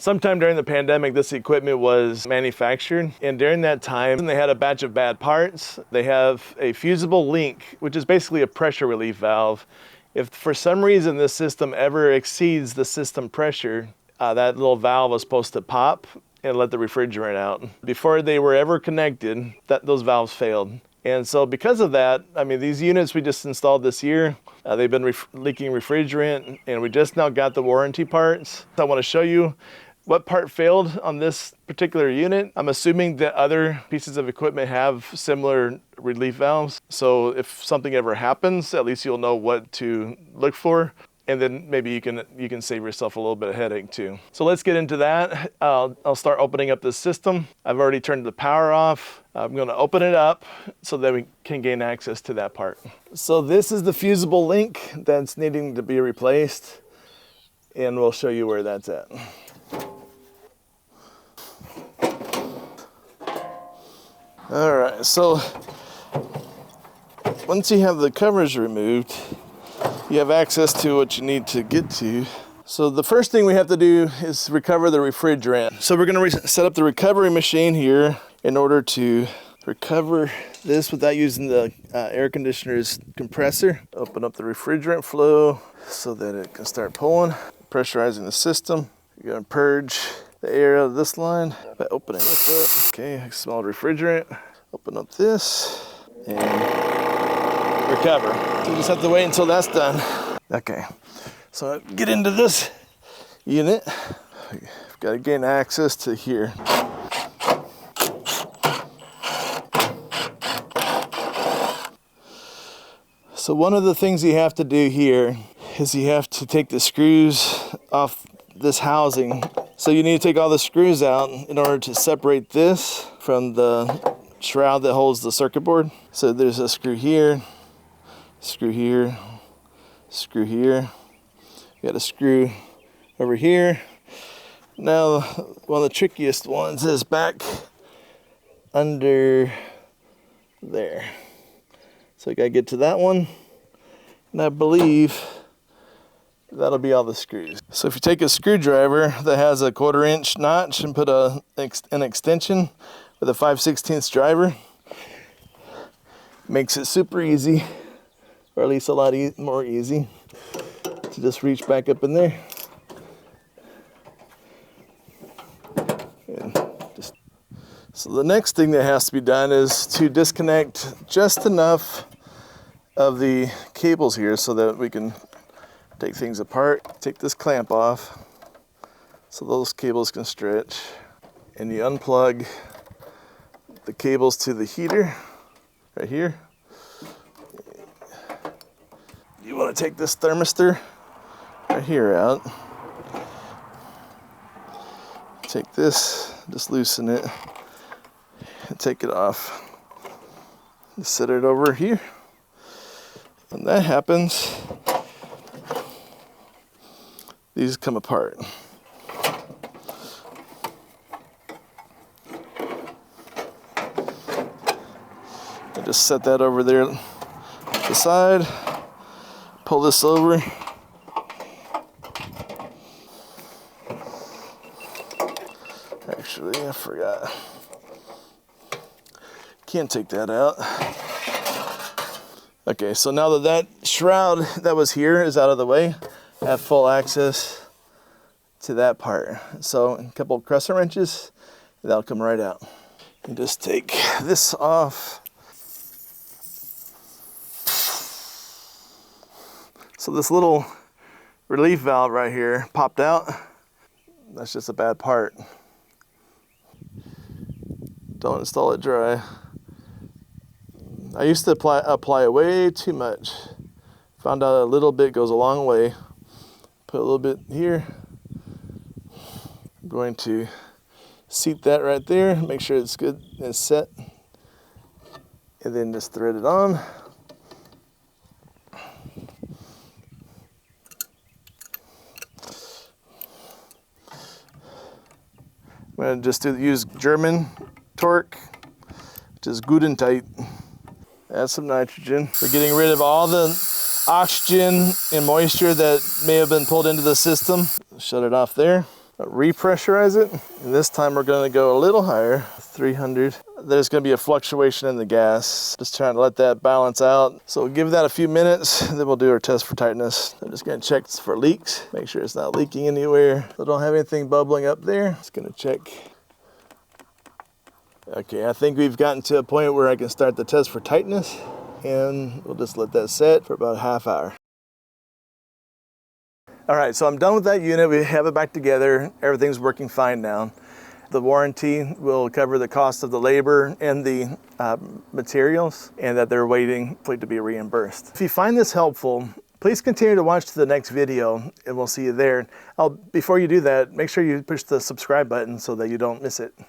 Sometime during the pandemic, this equipment was manufactured, and during that time, they had a batch of bad parts. They have a fusible link, which is basically a pressure relief valve. If for some reason this system ever exceeds the system pressure, that little valve was supposed to pop and let the refrigerant out. Before they were ever connected, those valves failed. And so because of that, I mean, these units we just installed this year, they've been leaking refrigerant, and we just now got the warranty parts. I want to show you what part failed on this particular unit. I'm assuming that other pieces of equipment have similar relief valves. So if something ever happens, at least you'll know what to look for. And then maybe you can save yourself a little bit of headache too. So let's get into that. I'll start opening up this system. I've already turned the power off. I'm gonna open it up so that we can gain access to that part. So this is the fusible link that's needing to be replaced, and we'll show you where that's at. All right, so once you have the covers removed, you have access to what you need to get to. So the first thing we have to do is recover the refrigerant. So we're gonna set up the recovery machine here in order to recover this without using the air conditioner's compressor. Open up the refrigerant flow so that it can start pulling, pressurizing the system. You're gonna purge the air out of this line by opening this up. Okay, small refrigerant. Open up this and recover. So you just have to wait until that's done. Okay, so get into this unit. We've got to gain access to here. So one of the things you have to do here is you have to take the screws off this housing. So you need to take all the screws out in order to separate this from the shroud that holds the circuit board. So there's a screw here, screw here, screw here. You got a screw over here. Now, one of the trickiest ones is back under there. So I gotta get to that one. And I believe that'll be all the screws. So if you take a screwdriver that has a 1/4 inch notch and put an extension with a 5/16 driver, makes it super easy, or at least a lot more easy, to just reach back up in there. So the next thing that has to be done is to disconnect just enough of the cables here so that we can take things apart. Take this clamp off so those cables can stretch, and you unplug the cables to the heater right here. You want to take this thermistor right here out. Take this, just loosen it, and take it off. Just set it over here. When that happens, these come apart. I just set that over there to the side. Pull this over. Actually, I forgot. Can't take that out. Okay, so now that shroud that was here is out of the way, I have full access to that part. So a couple of crescent wrenches, that'll come right out. And just take this off. So this little relief valve right here popped out. That's just a bad part. Don't install it dry. I used to apply way too much. Found out a little bit goes a long way. Put a little bit here. I'm going to seat that right there, make sure it's good and set, and then just thread it on. I'm going to just use German torque, which is good and tight. Add some nitrogen. We're getting rid of all the oxygen and moisture that may have been pulled into the system. Shut it off there. repressurize it. And this time we're going to go a little higher, 300. There's going to be a fluctuation in the gas. Just trying to let that balance out. So we'll give that a few minutes, then we'll do our test for tightness. I'm just going to check for leaks, make sure it's not leaking anywhere. So don't have anything bubbling up there. Just going to check. Okay, I think we've gotten to a point where I can start the test for tightness, and we'll just let that set for about a half hour. All right, so I'm done with that unit. We have it back together. Everything's working fine now. The warranty will cover the cost of the labor and the materials, and that they're waiting for it to be reimbursed. If you find this helpful, please continue to watch to the next video, and we'll see you there. Before you do that, make sure you push the subscribe button so that you don't miss it.